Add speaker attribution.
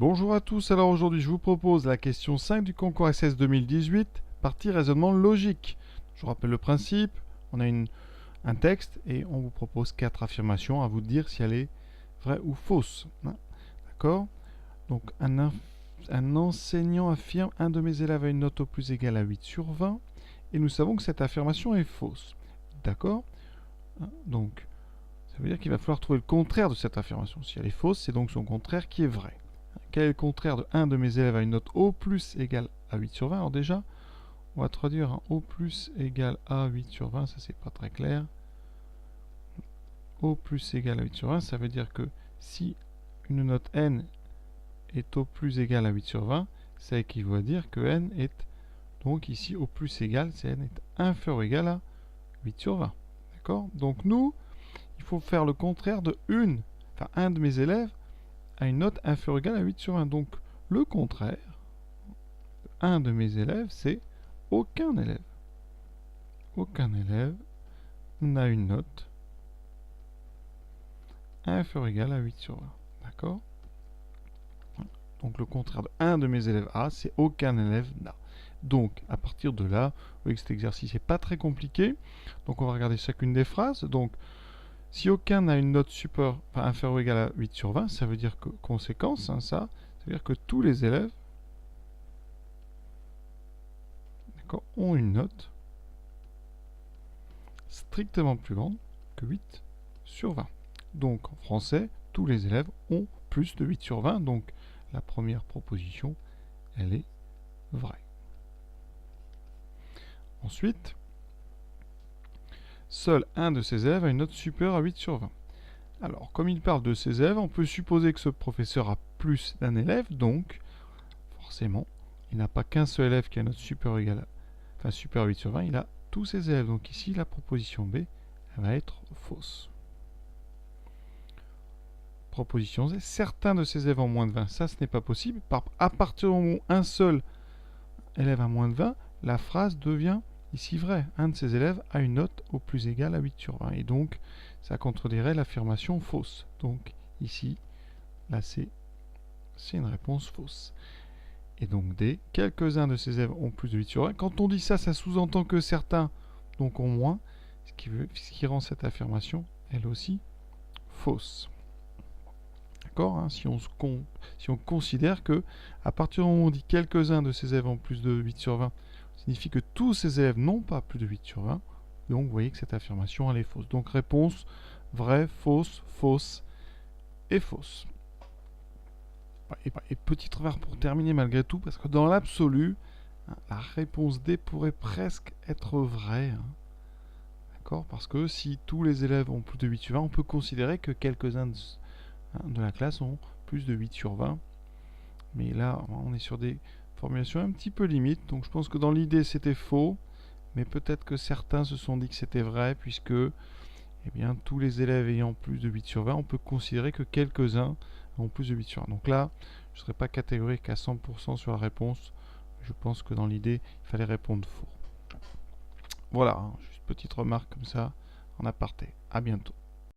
Speaker 1: Bonjour à tous, alors aujourd'hui je vous propose la question 5 du concours SS 2018, partie raisonnement logique. Je vous rappelle le principe, on a un texte et on vous propose 4 affirmations à vous dire si elle est vraie ou fausse. D'accord? Donc un enseignant affirme « Un de mes élèves a une note au plus égale à 8 sur 20 » et nous savons que cette affirmation est fausse. D'accord? Donc ça veut dire qu'il va falloir trouver le contraire de cette affirmation. Si elle est fausse, c'est donc son contraire qui est vrai. Quel est le contraire de 1 de mes élèves a une note au plus égale à 8 sur 20? Alors déjà, on va traduire un au plus égale à 8 sur 20, ça c'est pas très clair. Au plus égale à 8 sur 20, ça veut dire que si une note n est au plus égale à 8 sur 20, ça équivaut à dire que n est donc ici au plus égal, c'est n est inférieur ou égal à 8 sur 20. D'accord? Donc nous, il faut faire le contraire de un de mes élèves a une note inférieure ou égale à 8 sur 20. Donc le contraire, un de mes élèves, c'est aucun élève. Aucun élève n'a une note inférieure ou égale à 8 sur 20. D'accord? Donc le contraire de un de mes élèves A, c'est aucun élève n'a. Donc à partir de là, vous voyez que cet exercice n'est pas très compliqué. Donc on va regarder chacune des phrases. Donc si aucun n'a une note inférieure ou égale à 8 sur 20, ça veut dire que, conséquence, ça veut dire que tous les élèves ont une note strictement plus grande que 8 sur 20. Donc en français, tous les élèves ont plus de 8 sur 20. Donc la première proposition, elle est vraie. Ensuite, seul un de ces élèves a une note supérieure à 8 sur 20. Alors, comme il parle de ses élèves, on peut supposer que ce professeur a plus d'un élève, donc, forcément, il n'a pas qu'un seul élève qui a une note supérieure à 8 sur 20, il a tous ses élèves. Donc ici, la proposition B, elle va être fausse. Proposition C, certains de ces élèves ont moins de 20. Ça, ce n'est pas possible. À partir du moment où un seul élève a moins de 20, la phrase devient ici vraie. Un de ces élèves a une note au plus égale à 8 sur 20. Et donc, ça contredirait l'affirmation fausse. Donc, ici, là, c'est une réponse fausse. Et donc D, quelques-uns de ces élèves ont plus de 8 sur 20. Quand on dit ça, ça sous-entend que certains donc ont moins, ce qui rend cette affirmation, elle aussi, fausse. D'accord, hein, si on considère que, à partir du moment où on dit quelques-uns de ces élèves ont plus de 8 sur 20, ça signifie que tous ces élèves n'ont pas plus de 8 sur 20. Donc vous voyez que cette affirmation, elle est fausse. Donc réponse, vraie, fausse, fausse et fausse. Et petite remarque pour terminer malgré tout, parce que dans l'absolu, la réponse D pourrait presque être vraie. D'accord? Parce que si tous les élèves ont plus de 8 sur 20, on peut considérer que quelques-uns de la classe ont plus de 8 sur 20. Mais là, on est sur des formulations un petit peu limites. Donc je pense que dans l'idée, c'était faux. Mais peut-être que certains se sont dit que c'était vrai, puisque tous les élèves ayant plus de 8 sur 20, on peut considérer que quelques-uns ont plus de 8 sur 20. Donc là, je ne serais pas catégorique à 100% sur la réponse. Je pense que dans l'idée, il fallait répondre faux. Voilà, juste petite remarque comme ça en aparté. À bientôt.